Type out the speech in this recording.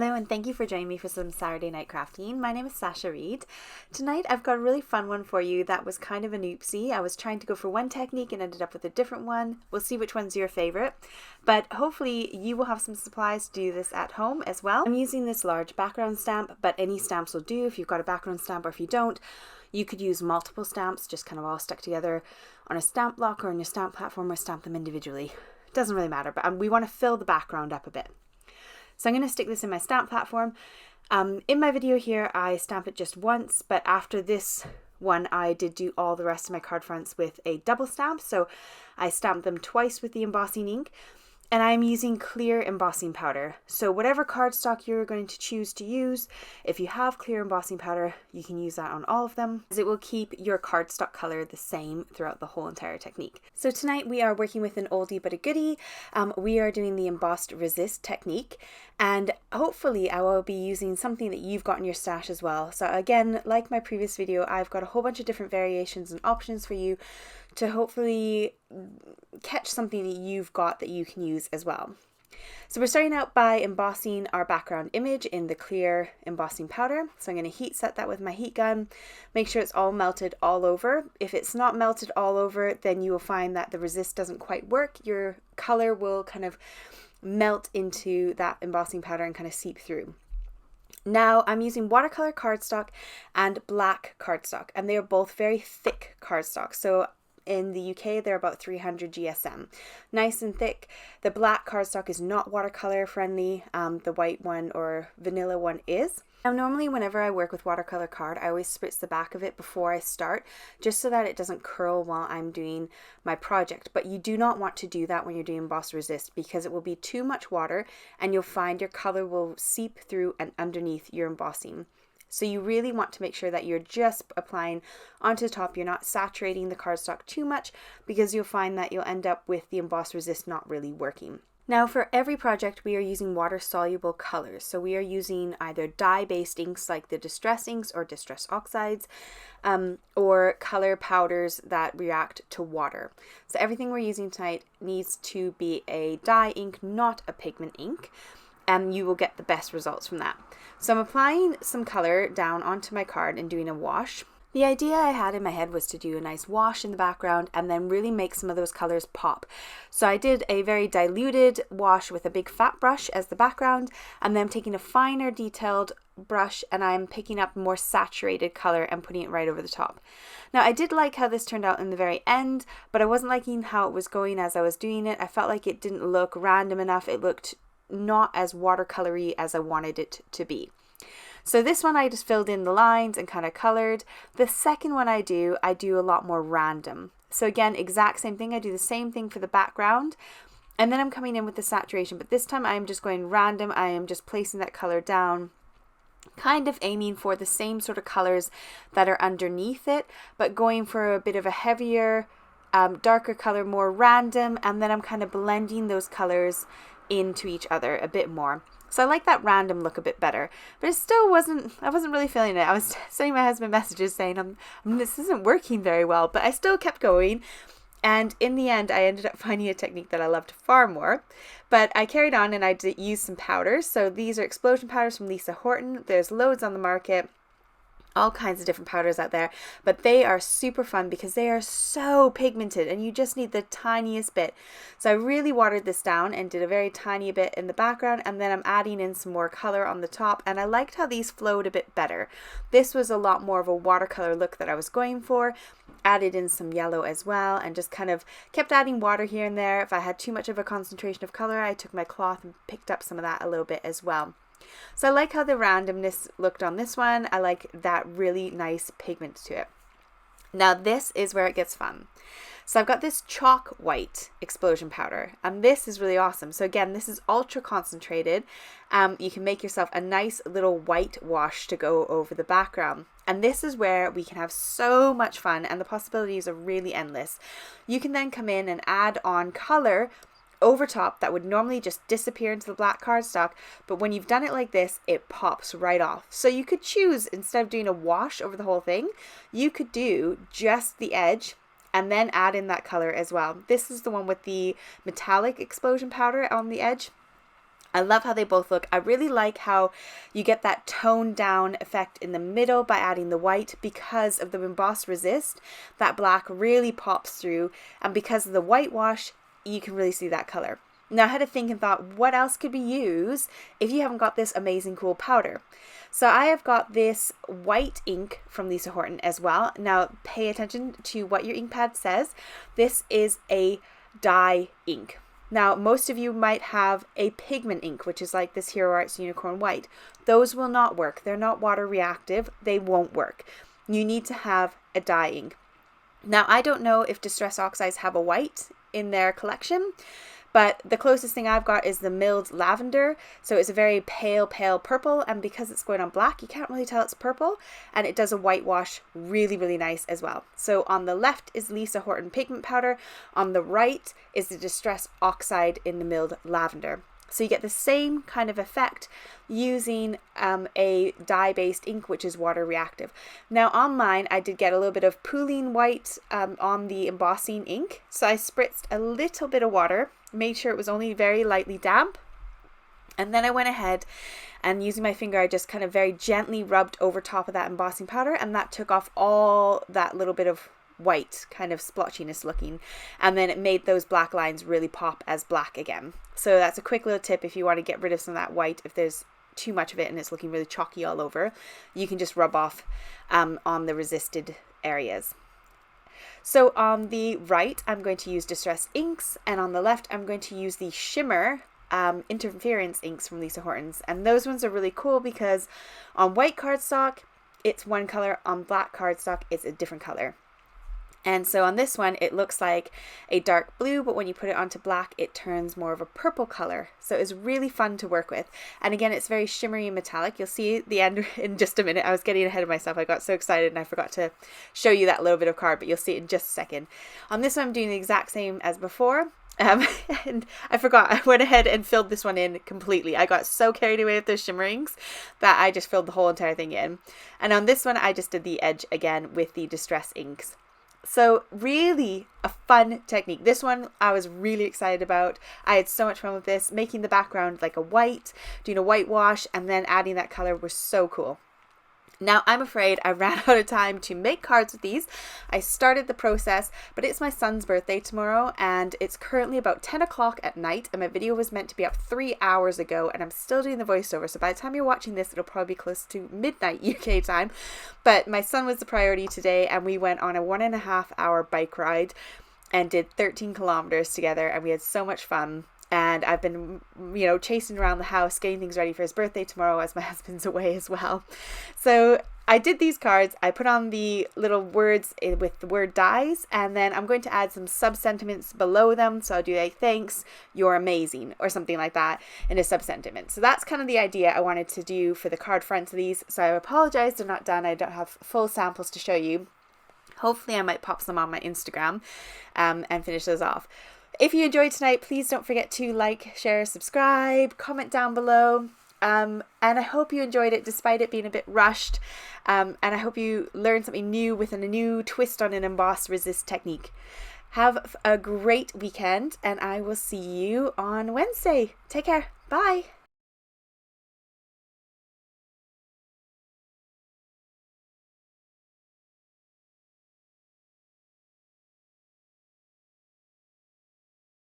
Hello and thank you for joining me for some Saturday night crafting. My name is Sasha Reed. Tonight I've got a really fun one for you that was kind of an oopsie. I was trying to go for one technique and ended up with a different one. We'll see which one's your favorite, but hopefully you will have some supplies to do this at home as well. I'm using this large background stamp, but any stamps will do if you've got a background stamp, or if you don't, you could use multiple stamps, just kind of all stuck together on a stamp block or on your stamp platform, or stamp them individually. It doesn't really matter, but we want to fill the background up a bit. So I'm going to stick this in my stamp platform. In my video here, I stamp it just once, but after this one, I did do all the rest of my card fronts with a double stamp. So I stamped them twice with the embossing ink, and I'm using clear embossing powder. So whatever cardstock you're going to choose to use, if you have clear embossing powder, you can use that on all of them, as it will keep your cardstock color the same throughout the whole entire technique. So tonight we are working with an oldie but a goodie. We are doing the embossed resist technique, and hopefully I will be using something that you've got in your stash as well. So again, like my previous video, I've got a whole bunch of different variations and options for you to hopefully catch something that you've got that you can use as well. So we're starting out by embossing our background image in the clear embossing powder. So I'm going to heat set that with my heat gun. Make sure it's all melted all over. If it's not melted all over, then you will find that the resist doesn't quite work. Your color will kind of melt into that embossing powder and kind of seep through. Now I'm using watercolor cardstock and black cardstock, and they are both very thick cardstock. So in the UK, they're about 300 GSM. Nice and thick. The black cardstock is not watercolor friendly. The white one or vanilla one is. Now normally whenever I work with watercolor card, I always spritz the back of it before I start, just so that it doesn't curl while I'm doing my project. But you do not want to do that when you're doing emboss resist, because it will be too much water and you'll find your color will seep through and underneath your embossing. So you really want to make sure that you're just applying onto the top. You're not saturating the cardstock too much, because you'll find that you'll end up with the emboss resist not really working. Now for every project, we are using water-soluble colors. So we are using either dye-based inks like the Distress inks or Distress Oxides, or color powders that react to water. So everything we're using tonight needs to be a dye ink, not a pigment ink. And you will get the best results from that. So I'm applying some color down onto my card and doing a wash. The idea I had in my head was to do a nice wash in the background and then really make some of those colors pop. So I did a very diluted wash with a big fat brush as the background, and then I'm taking a finer detailed brush and I'm picking up more saturated color and putting it right over the top. Now I did like how this turned out in the very end, but I wasn't liking how it was going as I was doing it. I felt like it didn't look random enough. It looked not as watercolory as I wanted it to be. So this one I just filled in the lines and kind of colored. The second one I do a lot more random. So again, exact same thing. I do the same thing for the background, and then I'm coming in with the saturation, but this time I'm just going random. I am just placing that color down, kind of aiming for the same sort of colors that are underneath it, but going for a bit of a heavier, darker color, more random, and then I'm kind of blending those colors into each other a bit more. So I like that random look a bit better, but it still I wasn't really feeling it. I was sending my husband messages saying, this isn't working very well, but I still kept going. And in the end, I ended up finding a technique that I loved far more. But I carried on and I did use some powders. So these are explosion powders from Horton. There's loads on the market. All kinds of different powders out there, but they are super fun because they are so pigmented and you just need the tiniest bit. So I really watered this down and did a very tiny bit in the background, and then I'm adding in some more color on the top, and I liked how these flowed a bit better. This was a lot more of a watercolor look that I was going for. Added in some yellow as well, and just kind of kept adding water here and there. If I had too much of a concentration of color, I took my cloth and picked up some of that a little bit as well. So I like how the randomness looked on this one. I like that really nice pigment to it. Now this is where it gets fun. So I've got this chalk white explosion powder, and this is really awesome. So again, this is ultra concentrated. You can make yourself a nice little white wash to go over the background. And this is where we can have so much fun, and the possibilities are really endless. You can then come in and add on color over top that would normally just disappear into the black cardstock, but when you've done it like this, it pops right off. So you could choose, instead of doing a wash over the whole thing, you could do just the edge and then add in that color as well. This is the one with the metallic explosion powder on the edge. I love how they both look. I really like how you get that toned down effect in the middle by adding the white because of the embossed resist. That black really pops through, and because of the whitewash, you can really see that color. Now I had to think and thought, what else could be used if you haven't got this amazing cool powder? So I have got this white ink from Lisa Horton as well. Now pay attention to what your ink pad says. This is a dye ink. Now, most of you might have a pigment ink, which is like this Hero Arts Unicorn White. Those will not work. They're not water reactive. They won't work. You need to have a dye ink. Now, I don't know if Distress Oxides have a white in their collection, but the closest thing I've got is the milled lavender. So it's a very pale purple, and because it's going on black, you can't really tell it's purple, and it does a whitewash really, really nice as well. So on the left is Lisa Horton pigment powder. On the right is the Distress Oxide in the milled lavender. So you get the same kind of effect using a dye-based ink, which is water reactive. Now on mine, I did get a little bit of Pooling White on the embossing ink. So I spritzed a little bit of water, made sure it was only very lightly damp. And then I went ahead and using my finger, I just kind of very gently rubbed over top of that embossing powder, and that took off all that little bit of white kind of splotchiness looking, and then it made those black lines really pop as black again. So that's a quick little tip if you want to get rid of some of that white. If there's too much of it and it's looking really chalky all over, you can just rub off on the resisted areas. So on the right, I'm going to use Distress inks, and on the left, I'm going to use the shimmer interference inks from Lisa Horton's, and those ones are really cool because on white cardstock it's one color, on black cardstock it's a different color. And so on this one, it looks like a dark blue, but when you put it onto black, it turns more of a purple color. So it's really fun to work with. And again, it's very shimmery and metallic. You'll see the end in just a minute. I was getting ahead of myself. I got so excited and I forgot to show you that little bit of card, but you'll see it in just a second. On this one, I'm doing the exact same as before. And I forgot, I went ahead and filled this one in completely. I got so carried away with those shimmerings that I just filled the whole entire thing in. And on this one, I just did the edge again with the Distress inks. So really a fun technique. This one I was really excited about. I had so much fun with this, making the background like a white, doing a whitewash, and then adding that color was so cool. Now, I'm afraid I ran out of time to make cards with these. I started the process, but it's my son's birthday tomorrow, and it's currently about 10 o'clock at night, and my video was meant to be up 3 hours ago, and I'm still doing the voiceover, so by the time you're watching this, it'll probably be close to midnight UK time. But my son was the priority today, and we went on a 1.5 hour bike ride and did 13 kilometers together, and we had so much fun. And I've been, chasing around the house, getting things ready for his birthday tomorrow as my husband's away as well. So I did these cards. I put on the little words with the word dies, and then I'm going to add some sub-sentiments below them. So I'll do like, thanks, you're amazing, or something like that in a sub-sentiment. So that's kind of the idea I wanted to do for the card fronts of these. So I apologize, they're not done. I don't have full samples to show you. Hopefully I might pop some on my Instagram and finish those off. If you enjoyed tonight, please don't forget to like, share, subscribe, comment down below. And I hope you enjoyed it despite it being a bit rushed. And I hope you learned something new with a new twist on an emboss resist technique. Have a great weekend, and I will see you on Wednesday. Take care. Bye.